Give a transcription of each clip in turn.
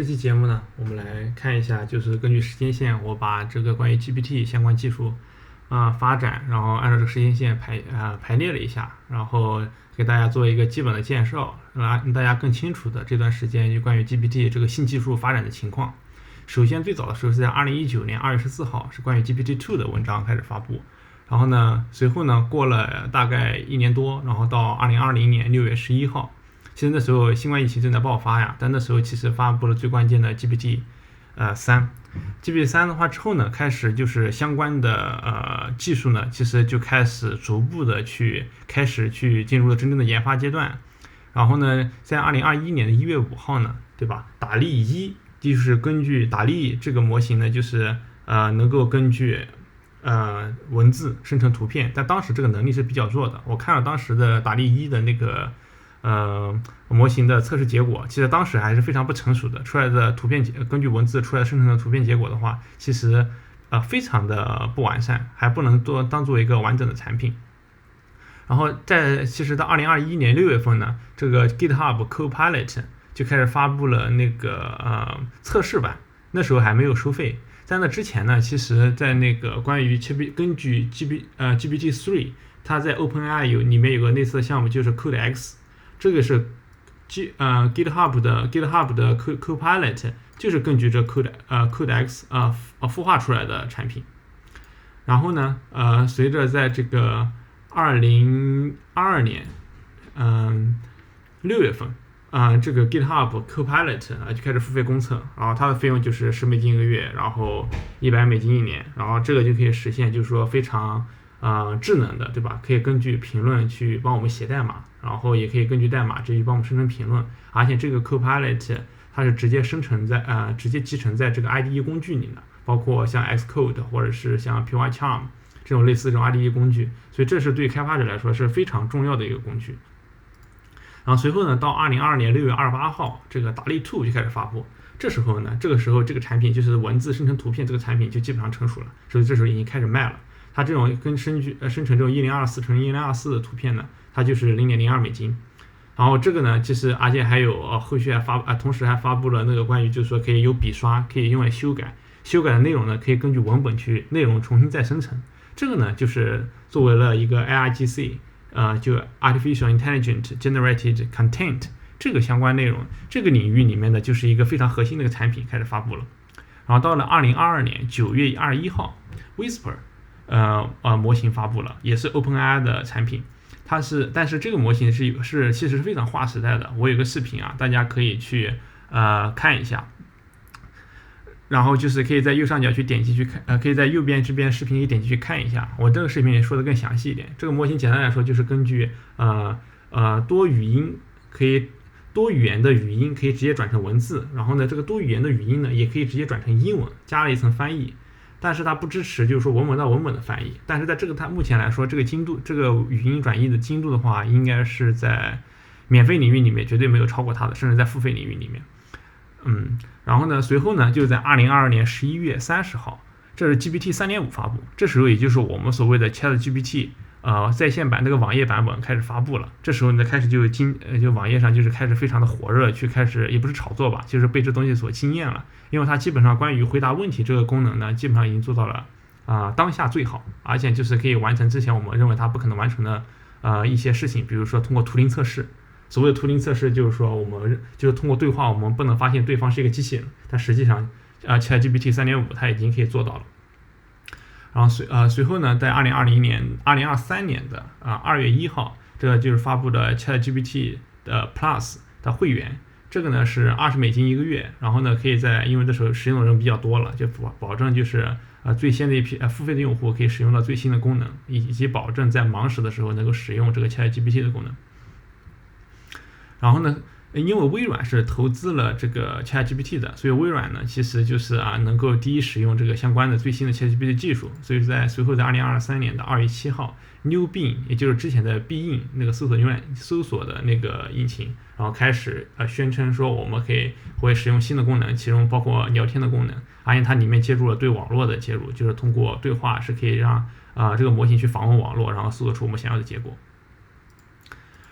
这期节目呢，我们来看一下，就是根据时间线，我把这个关于 GPT 相关技术发展，然后按照这个时间线排列了一下，然后给大家做一个基本的介绍，让大家更清楚的这段时间就关于 GPT 这个新技术发展的情况。首先，最早的时候是在2019年2月14号，是关于 GPT-2 的文章开始发布。然后呢，随后呢，过了大概1年多，然后到2020年6月11号，其实那时候新冠疫情正在爆发呀，但那时候其实发布了最关键的 GPT-3 的话之后呢，开始就是相关的技术呢，其实就开始逐步的开始进入了真正的研发阶段。然后呢，在2021年的1月5号呢，对吧？打力1就是根据打力这个模型呢，就是能够根据文字生成图片，但当时这个能力是比较弱的。我看了当时的打力1的那个模型的测试结果，其实当时还是非常不成熟的，出来的图片根据文字出来生成的图片结果的话，其实非常的不完善，还不能当做一个完整的产品。然后其实到2021年6月份呢，这个 GitHub Copilot 就开始发布了那个测试版，那时候还没有收费。在那之前呢，其实在那个关于根据 GPT-3， 它在 OpenAI 里面有个类似的项目，就是 Codex， 这个是GitHub 的 Copilot， 就是根据这 Codex 孵化出来的产品。然后呢，随着在这个2022年6月份这个 GitHub Copilot 就开始付费公测，然后它的费用就是$10一个月，然后$100一年，然后这个就可以实现就是说非常智能的，对吧？可以根据评论去帮我们写代码，然后也可以根据代码直接帮我们生成评论，而且这个 Copilot 它是直接集成在这个 IDE 工具里的，包括像 Xcode 或者是像 Pycharm 这种类似这种 IDE 工具，所以这是对开发者来说是非常重要的一个工具。然后随后呢，到2022年6月28号，这个打力2就开始发布。这个时候这个产品就是文字生成图片这个产品就基本上成熟了，所以这时候已经开始卖了。它这种生成这种1024×1024的图片呢，它就是$0.02。然后这个呢，其实而且还有后续同时还发布了那个关于就是说可以有笔刷，可以用来修改的内容呢，可以根据文本内容重新再生成。这个呢，就是作为了一个 AIGC。就 Artificial Intelligent Generated Content 这个相关内容这个领域里面的就是一个非常核心的一个产品开始发布了。然后到了2022年9月21号 Whisper 模型发布了，也是 OpenAI 的产品。但是这个模型其实是非常划时代的。我有个视频大家可以去看一下。然后就是可以在右上角去点击去看，可以在右边这边视频点击去看一下。我这个视频里说的更详细一点。这个模型简单来说就是根据多语言的语音可以直接转成文字，然后呢这个多语言的语音呢也可以直接转成英文，加了一层翻译。但是它不支持就是说文本到文本的翻译。但是在它目前来说，这个语音转译的精度的话，应该是在免费领域里面绝对没有超过它的，甚至在付费领域里面。然后呢，随后呢，就在2022年11月30号，这是 GPT 3.5 发布，这时候也就是我们所谓的 ChatGPT 在线版这个网页版本开始发布了。这时候呢，开始就网页上就是开始非常的火热，开始也不是炒作吧，就是被这东西所惊艳了，因为它基本上关于回答问题这个功能呢，基本上已经做到了当下最好，而且就是可以完成之前我们认为它不可能完成的一些事情，比如说通过图灵测试。所谓的图灵测试就是说我们就是通过对话我们不能发现对方是一个机器人，但实际上ChatGPT 3.5 它已经可以做到了。然后随后呢，在2023年的2月1号，这个就是发布的 ChatGPT 的 Plus 的会员，这个呢是$20一个月，然后呢可以因为这时候使用的人比较多了，就保证就是最先的一批付费的用户可以使用到最新的功能，以及保证在忙时的时候能够使用这个 ChatGPT 的功能。然后呢，因为微软是投资了这个 ChatGPT 的，所以微软呢其实就是能够第一使用这个相关的最新的 ChatGPT 技术。所以随后在2023年的2月7号 ，New Bing 也就是之前的必应那个搜索的那个引擎，然后开始宣称说我们会使用新的功能，其中包括聊天的功能，而且它里面接入了对网络的接入，就是通过对话是可以让这个模型去访问网络，然后搜索出我们想要的结果。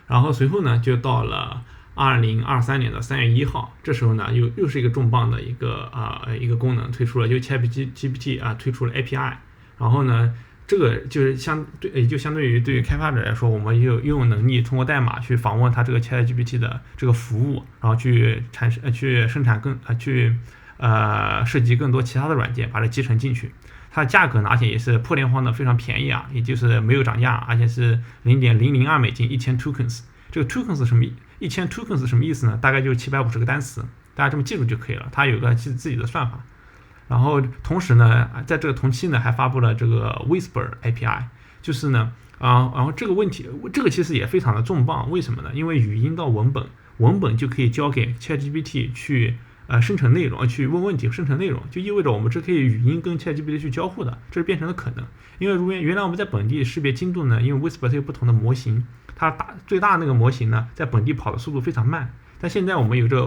然后随后呢，就到了2023年的3月1号，这时候呢又是一个重磅的一个功能推出了，就 ChatGPT 推出了 API， 然后呢这个就是相对于对于开发者来说，我们又有能力通过代码去访问它这个 ChatGPT 的这个服务，然后去生产设计更多其他的软件，把它集成进去。它的价格呢，而且也是破天荒的非常便宜也就是没有涨价，而且是$0.0021000 tokens。这个 tokens 什么1000 tokens 什么意思呢？大概就是750个单词，大家这么记住就可以了。它有个自己的算法。然后同时呢，在这个同期呢，还发布了这个 Whisper API， 就是呢然后这个其实也非常的重磅。为什么呢？因为语音到文本就可以交给 ChatGPT 去生成内容，去问问题生成内容，就意味着我们是可以语音跟 ChatGPT 去交互的，这是变成了可能。因为原来我们在本地识别精度呢，因为 Whisper 它有不同的模型，它最大的那个模型呢，在本地跑的速度非常慢。但现在我们有这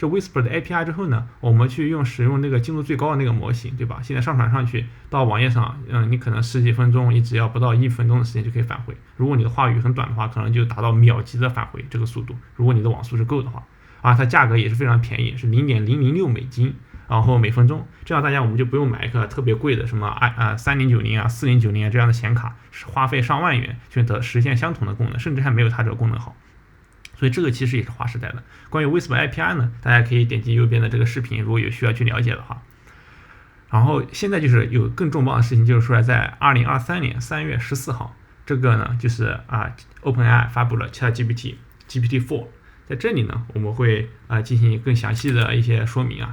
Whisper 的 API 之后呢，我们去使用那个精度最高的那个模型，对吧？现在上传上去到网页上，你可能10几分钟，你只要不到1分钟的时间就可以返回。如果你的话语很短的话，可能就达到秒级的返回这个速度。如果你的网速是够的话，它价格也是非常便宜，是$0.006，然后每分钟。这样我们就不用买一个特别贵的什么3090、4090这样的显卡，花费上万元去实现相同的功能，甚至还没有它这个功能好。所以这个其实也是划时代的。关于 Whisper API 呢，大家可以点击右边的这个视频，如果有需要去了解的话。然后现在就是有更重磅的事情，就是说在2023年3月14号，这个呢就是OpenAI 发布了 ChatGPT GPT-4。在这里呢，我们会进行更详细的一些说明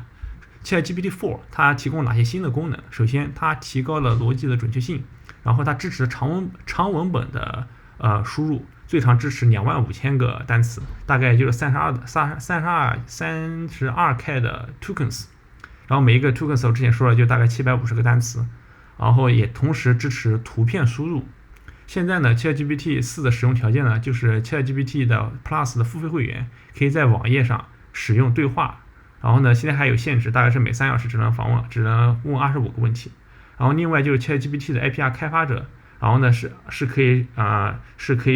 ChatGPT-4 它提供哪些新的功能？首先，它提高了逻辑的准确性，然后它支持长文本的输入，最长支持25000个单词，大概就是32K 的 tokens。然后每一个 tokens 我之前说了，就大概750个单词，然后也同时支持图片输入。现在呢 ChatGPT 4的使用条件呢，就是 ChatGPT 的 Plus 的付费会员可以在网页上使用对话，然后呢现在还有限制，大概是每3小时只能问25个问题。然后另外就是 ChatGPT 的 API 开发者，然后呢是可以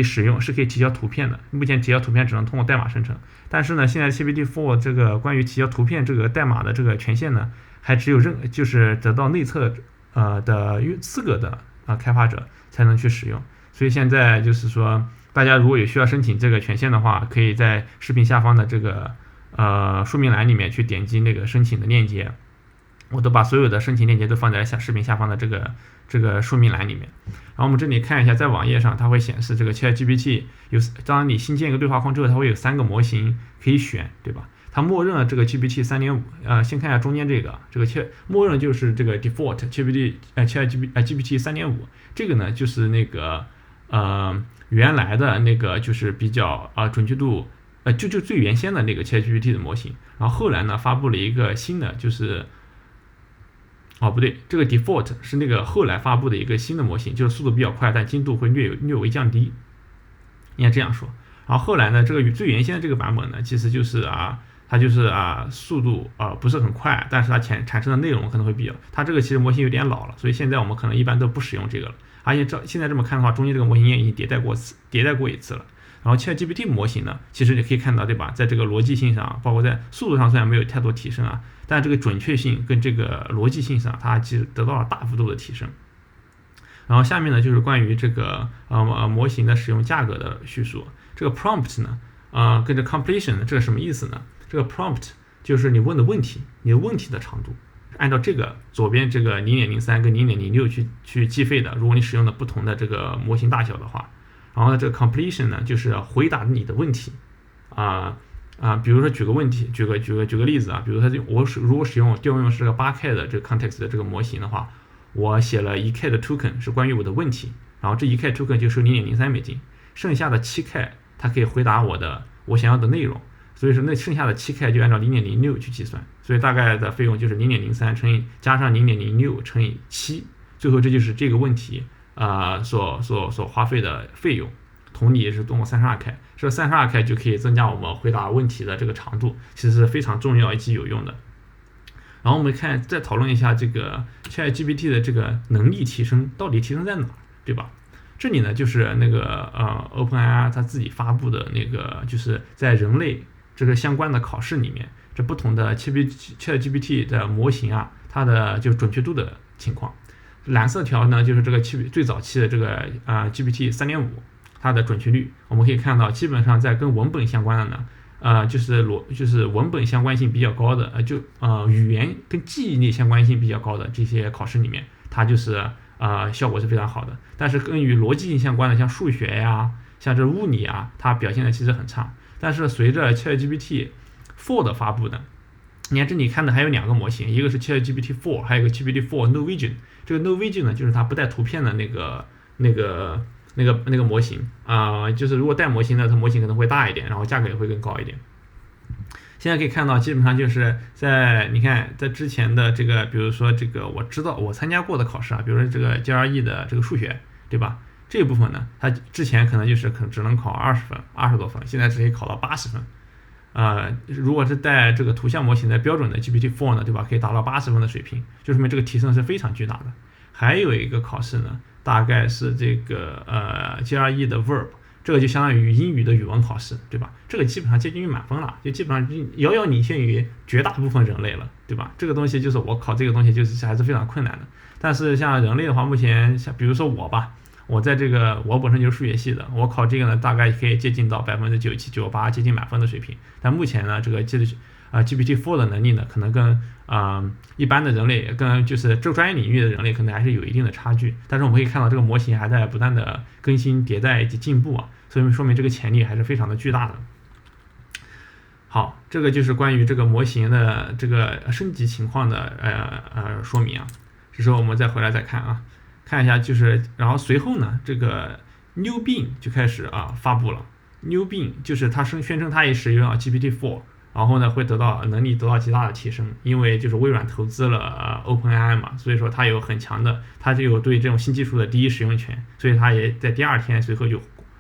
使用，是可以提交图片的。目前提交图片只能通过代码生成，但是呢现在 GPT-4 这个关于提交图片这个代码的这个权限呢，还只有就是得到内测的资格的开发者才能去使用。所以现在就是说，大家如果有需要申请这个权限的话，可以在视频下方的这个说明栏里面去点击那个申请的链接。我都把所有的申请链接都放在视频下方的这个说明栏里面。然后我们这里看一下，在网页上它会显示这个 ChatGPT 当你新建一个对话框之后，它会有3个模型可以选，对吧？它默认了这个 GPT 3.5，先看一下中间这个默认就是这个 default GPT 3.5，这个呢就是那个原来的那个就是比较准确度就最原先的那个 ChatGPT 的模型。然后后来呢发布了一个新的，就是不对，这个 default 是那个后来发布的一个新的模型，就是速度比较快，但精度会略微降低，应该这样说。然后后来呢，这个最原先的这个版本呢，其实就是它就是速度不是很快，但是它产生的内容可能会它这个其实模型有点老了，所以现在我们可能一般都不使用这个了。而且现在这么看的话，中间这个模型也已经迭代过一次了。然后 ChatGPT 模型呢，其实你可以看到，对吧？在这个逻辑性上，包括在速度上虽然没有太多提升但这个准确性跟这个逻辑性上，它其实得到了大幅度的提升。然后下面呢就是关于这个模型的使用价格的叙述。这个 prompt 呢跟着 completion 这个什么意思呢？这个 prompt 就是你问的问题，你的问题的长度，按照这个左边这个0.03跟0.06去计费的。如果你使用的不同的这个模型大小的话，然后呢这个 completion 呢就是回答你的问题比如说举个例子比如说我如果调用是个8K 的这个 context 的这个模型的话，我写了1K 的 token 是关于我的问题，然后这1K token 就收$0.03，剩下的7K 它可以回答我想要的内容。所以说那剩下的7K 就按照0.06去计算，所以大概的费用就是0.03加上0.06乘以7，最后这就是这个问题所花费的费用。同理也是通过32K，这32K 就可以增加我们回答问题的这个长度，其实是非常重要以及有用的。然后我们再讨论一下这个 ChatGPT 的这个能力提升到底提升在哪儿，对吧？这里呢就是那个OpenAI 它自己发布的那个，就是在人类这个相关的考试里面，这不同的 ChatGPT 的模型啊，它的就准确度的情况。蓝色条呢就是这个最早期的这个GPT 3.5，它的准确率，我们可以看到，基本上在跟文本相关的呢，就是文本相关性比较高的，语言跟记忆力相关性比较高的这些考试里面，它就是效果是非常好的。但是跟与逻辑性相关的，像数学呀，像这物理啊，它表现的其实很差。但是随着 ChatGPT 4的发布呢，你看这里看的还有2个模型，一个是 ChatGPT 4，还有一个 GPT 4 No Vision。这个 No Vision 呢，就是它不带图片的那个模型就是如果带模型呢，它模型可能会大一点，然后价格也会更高一点。现在可以看到，基本上就是你看在之前的这个，比如说这个我参加过的考试啊，比如说这个 GRE 的这个数学，对吧？这一部分呢，它之前可能只能考20分，20多分，现在可以考到80分。如果是带这个图像模型的标准的 GPT-4 呢，对吧？可以达到80分的水平，就说明这个提升是非常巨大的。还有一个考试呢，大概是这个GRE 的 Verb， 这个就相当于英语的语文考试，对吧？这个基本上接近于满分了，就基本上遥遥领先于绝大部分人类了，对吧？这个东西就是我考这个东西就是还是非常困难的。但是像人类的话，目前像比如说我吧，我在这个我本身就是数学系的，我考这个呢大概可以接近到97%、98%接近满分的水平。但目前呢，这个GPT-4 的能力呢，可能跟一般的人类跟就是这个专业领域的人类可能还是有一定的差距。但是我们可以看到这个模型还在不断的更新迭代以及进步啊，所以说明这个潜力还是非常的巨大的。好，这个就是关于这个模型的这个升级情况的说明啊。这时候我们再回来再看一下，就是然后随后呢，这个 New Bing 就开始发布了。New Bing 就是它宣称它也使用了 GPT-4， 然后呢会能力得到极大的提升，因为就是微软投资了OpenAI 嘛，所以说它有很强的，它就有对这种新技术的第一使用权，所以它也在第2天随后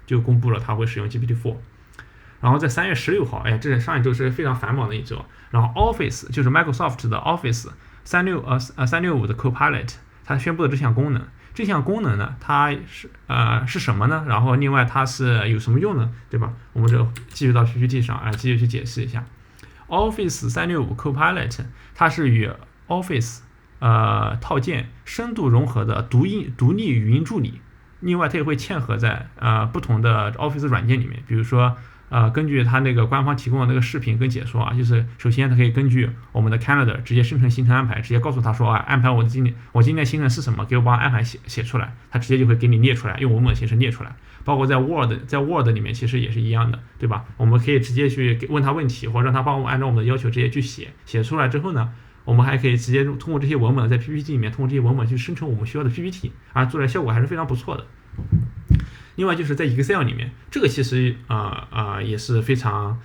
就公布了它会使用 GPT-4。然后在3月16号，这是上一周是非常繁忙的一周。然后 Office 就是 Microsoft 的 Office 365的 Copilot， 它宣布的这项功能。这项功能呢，它是什么呢？然后另外它是有什么用呢？对吧？我们就继续到 PPT 上继续去解释一下。Office 365 Copilot 它是与 Office 套件深度融合的独立语音助理。另外它也会嵌合在不同的 Office 软件里面，比如说根据它那个官方提供的那个视频跟解说就是首先它可以根据我们的 Calendar 直接生成行程安排，直接告诉他说安排我今天行程是什么，给我帮安排写出来，它直接就会给你列出来，用文本形式列出来。包括在 Word 里面其实也是一样的，对吧？我们可以直接去问他问题，或者让他帮我们按照我们的要求直接去写出来之后呢，我们还可以直接通过这些文本在 PPT 里面通过这些文本去生成我们需要的 PPT， 做出来效果还是非常不错的。另外就是在 Excel 里面，这个其实也是非常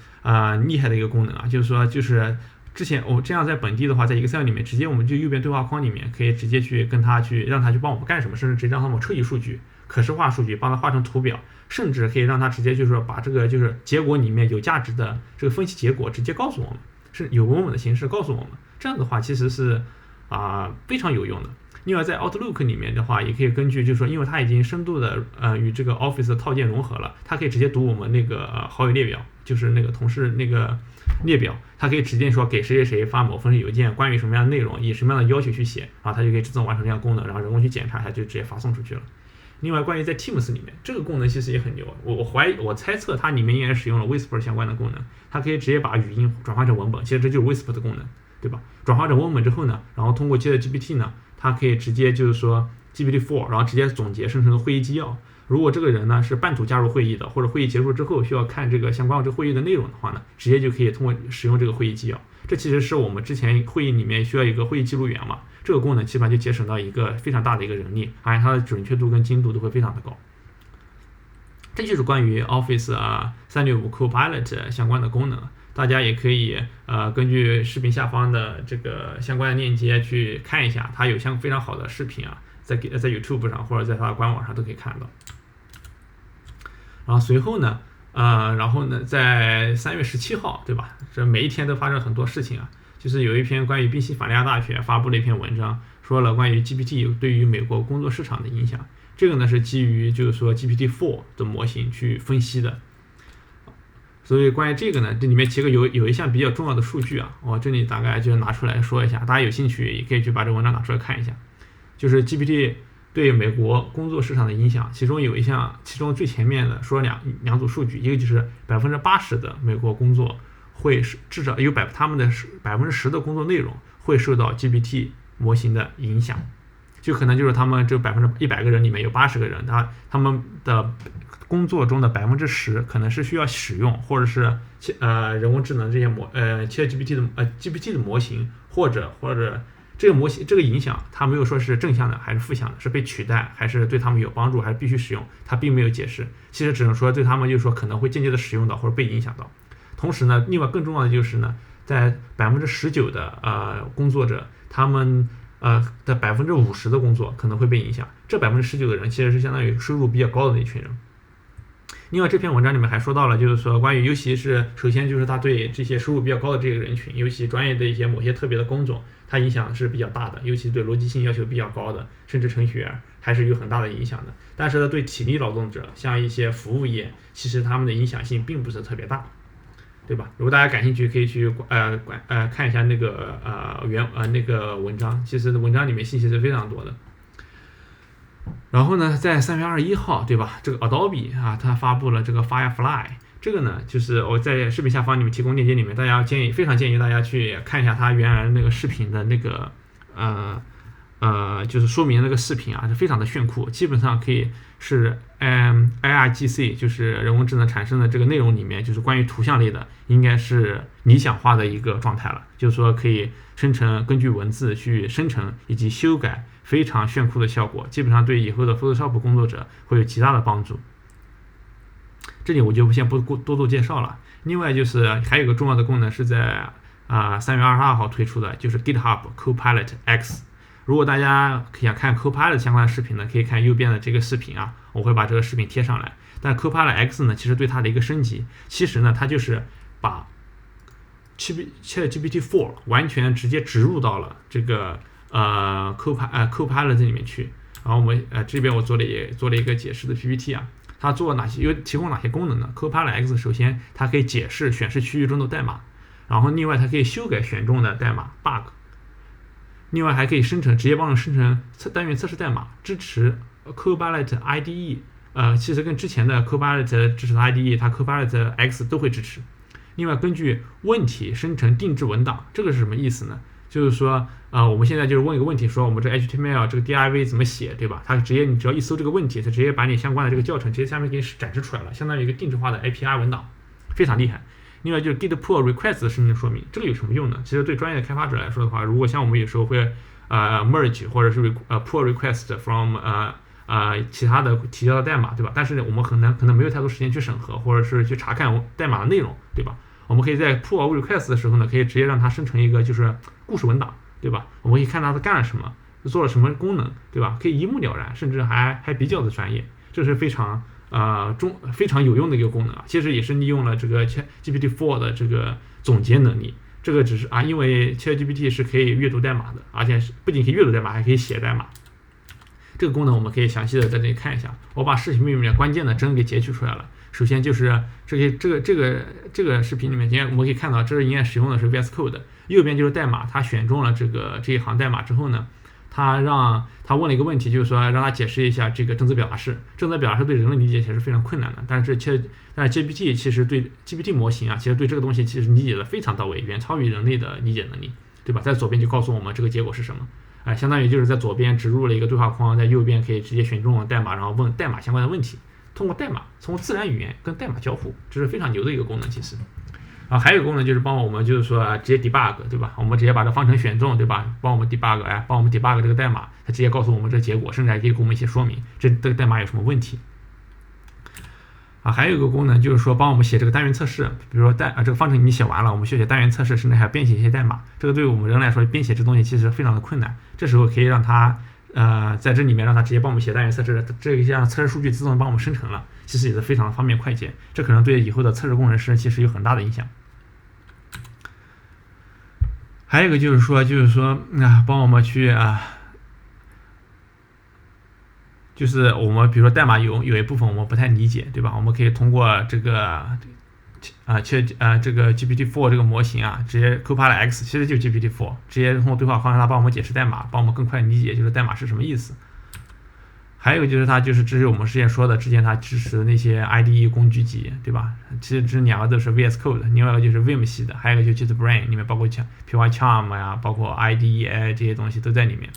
厉害的一个功能啊，就是说就是之前这样在本地的话，在 Excel 里面直接我们就右边对话框里面可以直接去跟他去让他去帮我们干什么，甚至直接让他们测试数据、可视化数据，帮他画成图表，甚至可以让他直接就是说把这个就是结果里面有价值的这个分析结果直接告诉我们，是有文本的形式告诉我们，这样的话其实是非常有用的。另外在 Outlook 里面的话，也可以根据就是说，因为它已经深度的与这个 Office 的套件融合了，它可以直接读我们那个好友列表，就是那个同事那个列表，它可以直接说给谁谁谁发某封邮件，关于什么样的内容，以什么样的要求去写，然后它就可以自动完成这样功能，然后人工去检查一下就直接发送出去了。另外关于在 Teams 里面，这个功能其实也很牛，我猜测它里面应该使用了 Whisper 相关的功能，它可以直接把语音转换成文本，其实这就是 Whisper 的功能，对吧？转化成文本之后呢，然后通过GPT 呢，它可以直接就是说 GPT-4， 然后直接总结生成会议纪要。如果这个人呢是半途加入会议的，或者会议结束之后需要看这个相关的这个会议的内容的话呢，直接就可以通过使用这个会议纪要。这其实是我们之前会议里面需要一个会议记录员嘛，这个功能基本上就节省到一个非常大的一个人力，而且它的准确度跟精度都会非常的高。这就是关于 Office 365 Copilot 相关的功能。大家也可以根据视频下方的这个相关的链接去看一下，它有非常好的视频在 YouTube 上或者在它的官网上都可以看到。然后随后呢，在3月17号，对吧？这每一天都发生很多事情就是有一篇关于宾夕法尼亚大学发布了一篇文章，说了关于 GPT 对于美国工作市场的影响。这个呢是基于就是说 GPT-4 的模型去分析的。所以关于这个呢，这里面其实有一项比较重要的数据啊，我这里大概就拿出来说一下，大家有兴趣也可以去把这文章拿出来看一下。就是 GPT 对美国工作市场的影响，其中最前面的说两组数据，一个就是80%的美国工作会至少有他们的10%的工作内容会受到 GPT 模型的影响，就可能就是他们这100个人里面有80个人，他们的工作中的10%可能是需要使用，或者是人工智能这些GPT 的模型，或者这个模型这个影响，它没有说是正向的还是负向的，是被取代还是对他们有帮助，还是必须使用，它并没有解释。其实只能说对他们就是说可能会间接的使用到或者被影响到。同时呢，另外更重要的就是呢，在19%的工作者，他们的50%的工作可能会被影响。这19%的人其实是相当于收入比较高的那一群人。另外这篇文章里面还说到了，就是说关于尤其是首先就是他对这些收入比较高的这个人群，尤其专业的一些某些特别的工种，它影响是比较大的，尤其对逻辑性要求比较高的，甚至程序员还是有很大的影响的。但是呢，对体力劳动者，像一些服务业，其实他们的影响性并不是特别大，对吧？如果大家感兴趣，可以去看一下那个那个文章，其实文章里面信息是非常多的。然后呢，在3月21号，对吧？这个 Adobe 它发布了这个 Firefly， 这个呢，就是我在视频下方你们提供链接里面，非常建议大家去看一下它原来那个视频的那个就是说明那个视频是非常的炫酷，基本上可以是ARGC 就是人工智能产生的这个内容里面，就是关于图像类的，应该是理想化的一个状态了，就是说可以根据文字去生成以及修改。非常炫酷的效果，基本上对以后的 Photoshop 工作者会有极大的帮助。这里我就先不多做介绍了。另外就是还有一个重要的功能是在3月22号推出的，就是 GitHub Copilot X。如果大家想看 Copilot 相关的视频呢，可以看右边的这个视频我会把这个视频贴上来。但 Copilot X 呢，其实对它的一个升级，其实呢它就是把 ChatGPT-4 完全直接植入到了这个Copilot 里面去。然后我们这边我做了一个解释的 PPT 它提供哪些功能呢？ Copilot X 首先它可以解释显示区域中的代码，然后另外它可以修改选中的代码 bug， 另外还可以直接帮你生成单元测试代码，支持 Copilot IDE， 其实跟之前的 Copilot 支持的 IDE 它 Copilot X 都会支持。另外根据问题生成定制文档，这个是什么意思呢？就是说我们现在就是问一个问题，说我们这 HTML 这个 div 怎么写，对吧？你只要一搜这个问题，它直接把你相关的这个教程直接下面给你展示出来了，相当于一个定制化的 API 文档，非常厉害。另外就是 Git pull request 的生成说明，这个有什么用呢？其实对专业的开发者来说的话，如果像我们有时候会merge 或者是pull request from 其他的提交的代码，对吧？但是我们可能没有太多时间去审核，或者是去查看代码的内容，对吧？我们可以在 pull request 的时候呢，可以直接让它生成一个就是故事文档，对吧？我们可以看它干了什么，做了什么功能，对吧？可以一目了然，甚至还比较的专业，这是非常有用的一个功能其实也是利用了这个 GPT-4 的这个总结能力。这个只是因为 ChatGPT 是可以阅读代码的，而且不仅可以阅读代码，还可以写代码。这个功能我们可以详细的在这里看一下。我把视频里面关键的帧给截取出来了。首先就是这个视频里面，我们可以看到，这应该使用的是 VS Code， 右边就是代码，它选中了这一行代码之后呢，他问了一个问题，就是说让他解释一下这个正则表达式。正则表达式对人类理解其实是非常困难的，但是 GPT 其实对 GPT 模型其实对这个东西其实理解的非常到位，远超于人类的理解能力，对吧？在左边就告诉我们这个结果是什么。相当于就是在左边植入了一个对话框，在右边可以直接选中代码，然后问代码相关的问题，通过自然语言跟代码交互，这是非常牛的一个功能。其实还有一个功能就是帮我们就是说直接 debug， 对吧？我们直接把这方程选中，对吧？帮我们 debug 这个代码，它直接告诉我们这结果，甚至还可以给我们一些说明，这个代码有什么问题。还有一个功能就是说帮我们写这个单元测试，比如说这个方程你写完了，我们需要写单元测试，甚至还要编写一些代码。这个对于我们人来说，编写这东西其实非常的困难。这时候可以让它在这里面让它直接帮我们写单元测试，这个像测试数据自动帮我们生成了，其实也是非常的方便快捷。这可能对以后的测试工程师其实有很大的影响。还有一个就是说帮我们去就是我们比如说代码有一部分我们不太理解，对吧？我们可以通过这个这个 GPT-4 这个模型啊，直接 Copilot X 其实就是 GPT-4，直接通过对话框让它帮我们解释代码，帮我们更快理解就是代码是什么意思。还有就是它就是支持我们之前说的，之前它支持的那些 IDE 工具集，对吧？其实这两个都是 VS Code， 另外一个就是 Vim 系的，还有一个就是 JetBrains 里面包括Charm 呀，包括 IDE 这些东西都在里面。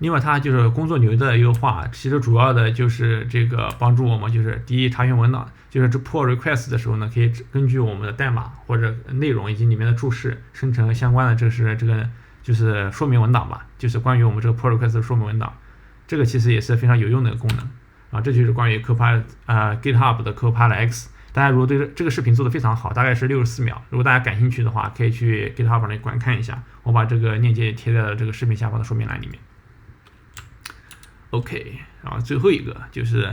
另外它就是工作流的优化，其实主要的就是这个帮助我们就是第一查询文档，就是这 pull request 的时候呢，可以根据我们的代码或者内容以及里面的注释生成相关的这个就是说明文档吧，就是关于我们这个 pull request 的说明文档。这个其实也是非常有用的一个功能啊，这就是关于 Copilot GitHub 的 Copilot X。大家如果对这个视频做的非常好，大概是64秒，如果大家感兴趣的话，可以去 GitHub 那观看一下，我把这个链接贴在了这个视频下方的说明栏里面。OK， 然后最后一个就是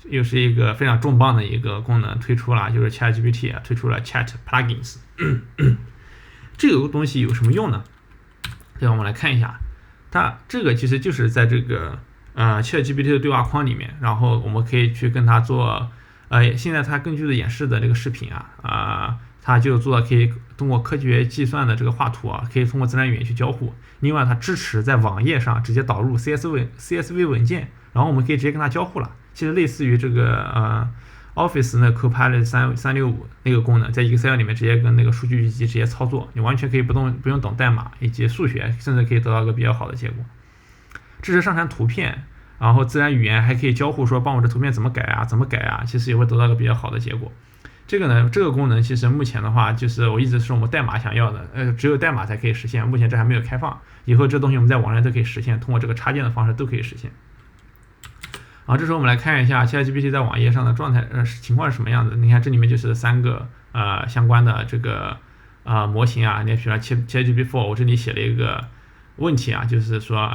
又是一个非常重磅的一个功能推出了，就是 ChatGPT 推出了 Chat Plugins。这个东西有什么用呢？让我们来看一下。它这个其实就是在这个ChatGPT 的对话框里面，然后我们可以去跟它做现在它根据的演示的这个视频它就做到可以通过科学计算的这个画图可以通过自然语言去交互。另外它支持在网页上直接导入 CSV 文件，然后我们可以直接跟它交互了。其实类似于这个Office 那 Copilot 365那个功能，在 Excel 里面直接跟那个数据集直接操作，你完全可以不用懂代码以及数学，甚至可以得到一个比较好的结果。支持上传图片，然后自然语言还可以交互说帮我这图片怎么改其实也会得到一个比较好的结果。这个功能其实目前的话，就是我一直是我们代码想要的，只有代码才可以实现，目前这还没有开放，以后这东西我们在网上都可以实现，通过这个插件的方式都可以实现。然后这时候我们来看一下 ChatGPT 在网页上的状态情况是什么样子。你看这里面就是3个相关的这个模型你比如说 ChatGPT-4， 我这里写了一个问题就是说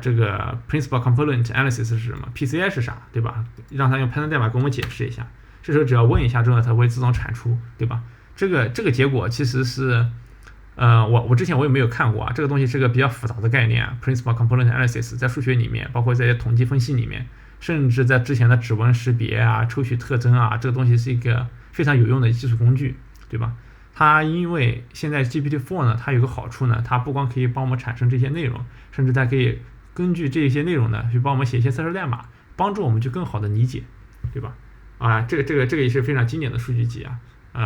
这个 Principal Component Analysis 是什么 ，PCI 是啥，对吧？让它用 Python 代码给我们解释一下。这时候只要问一下之后，它会自动产出，对吧？这个结果其实是我之前我也没有看过这个东西是个比较复杂的概念Principal Component Analysis 在数学里面，包括在统计分析里面，甚至在之前的指纹识别抽取特征这个东西是一个非常有用的技术工具，对吧？它因为现在 GPT-4 呢，它有个好处呢，它不光可以帮我们产生这些内容，甚至它可以根据这些内容呢，去帮我们写一些测试代码，帮助我们去更好的理解，对吧？这个也是非常经典的数据集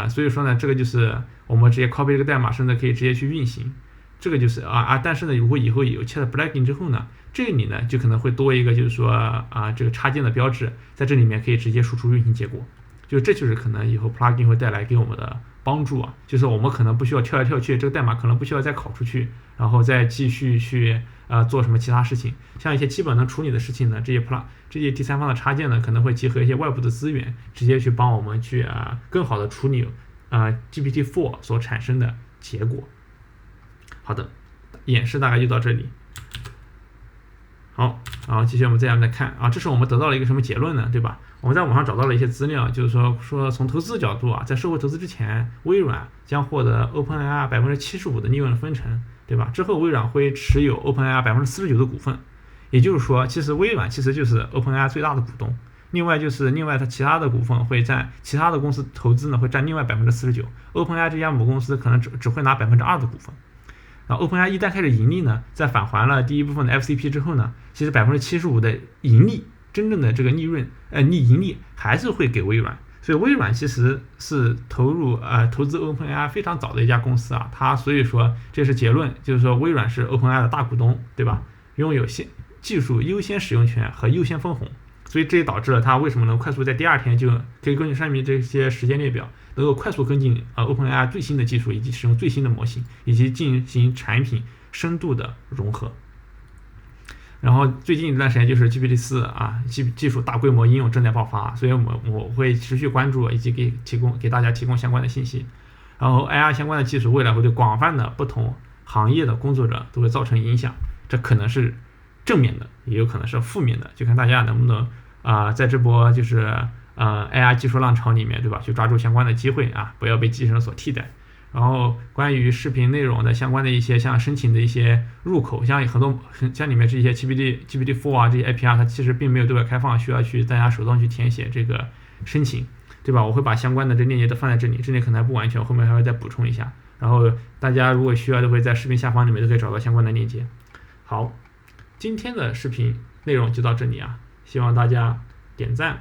所以说呢，这个就是我们直接 copy 这个代码，甚至可以直接去运行。这个就是但是呢，如果以后有 Chat Plugin 之后呢，这里呢就可能会多一个，就是说这个插件的标志，在这里面可以直接输出运行结果。这就是可能以后 Plugin 会带来给我们的帮助就是我们可能不需要跳来跳去，这个代码可能不需要再拷出去，然后再继续去做什么其他事情。像一些基本能处理的事情呢，这些第三方的插件呢，可能会结合一些外部的资源，直接去帮我们去更好的处理GPT-4 所产生的结果。好的，演示大概就到这里。好，然后继续我们再来看这是我们得到了一个什么结论呢？对吧？我们在网上找到了一些资料，就是说从投资角度在收购投资之前，微软将获得 OpenAI 75%的利润分成，对吧？之后微软会持有 OpenAI 49%的股份，也就是说，其实微软其实就是 OpenAI 最大的股东。另外它其他的股份会占其他的公司投资呢，会占另外 49%。OpenAI 这家母公司可能只会拿 2% 的股份。然后 OpenAI 一旦开始盈利呢，在返还了第一部分的 FCP 之后呢，其实 75% 的盈利，真正的这个利润盈利还是会给微软。所以微软其实是投资 OpenAI 非常早的一家公司所以说这是结论，就是说微软是 OpenAI 的大股东，对吧？拥有技术优先使用权和优先分红。所以这也导致了它为什么能快速在第2天就可以根据上面这些时间列表，能够快速跟进OpenAI 最新的技术，以及使用最新的模型，以及进行产品深度的融合。然后最近一段时间就是 GPT-4技术大规模应用正在爆发，所以我会持续关注，以及给大家提供相关的信息。然后 AI 相关的技术未来会对广泛的不同行业的工作者都会造成影响，这可能是正面的，也有可能是负面的，就看大家能不能在这波AI 技术浪潮里面，对吧？去抓住相关的机会不要被机器人所替代。然后关于视频内容的相关的一些像申请的一些入口，像里面这些 GPT-4 啊这些 API，它其实并没有对外开放，需要去大家手动去填写这个申请，对吧？我会把相关的这链接都放在这里，这里可能还不完全，后面还会再补充一下。然后大家如果需要，都会在视频下方里面都可以找到相关的链接。好，今天的视频内容就到这里啊，希望大家点赞、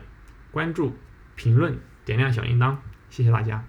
关注、评论、点亮小铃铛，谢谢大家。